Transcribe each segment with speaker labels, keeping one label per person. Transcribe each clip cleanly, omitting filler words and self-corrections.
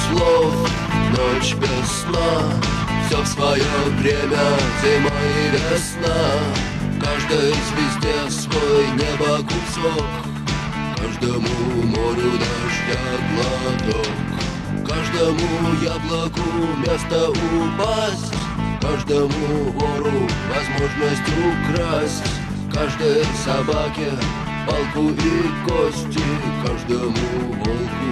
Speaker 1: слов, ночь без сна. Все в свое время, зима и весна. Каждой звезде свой небо кусок, каждому морю дождя глоток, каждому яблоку место упасть, каждому вору возможность украсть, каждой собаке палку и кости, каждому волку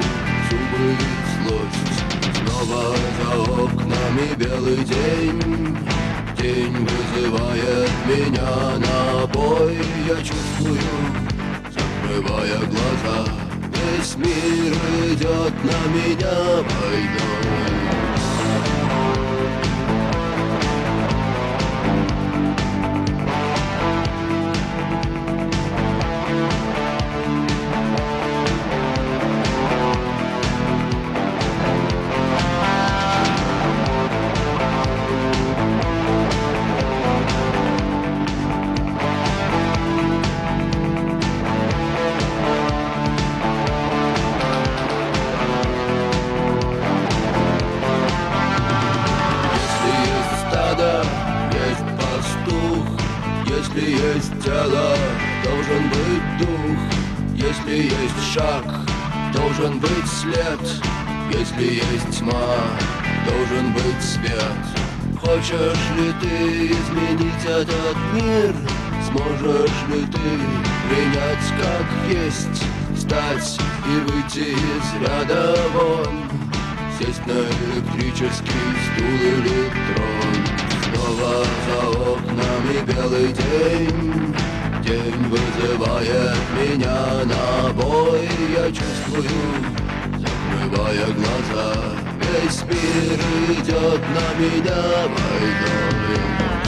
Speaker 1: зубы и злость. Снова за окнами белый день, день вызывает меня на бой. Я чувствую, закрывая глаза, весь мир идет на меня войной. Есть пастух, если есть тело, должен быть дух. Если есть шаг, должен быть след. Если есть тьма, должен быть свет. Хочешь ли ты изменить этот мир? Сможешь ли ты принять как есть? Встать и выйти из ряда вон, сесть на электрический стул или трон. Снова за окнами белый день, день вызывает меня на бой. Я чувствую, закрывая глаза, весь мир идет на меня войной.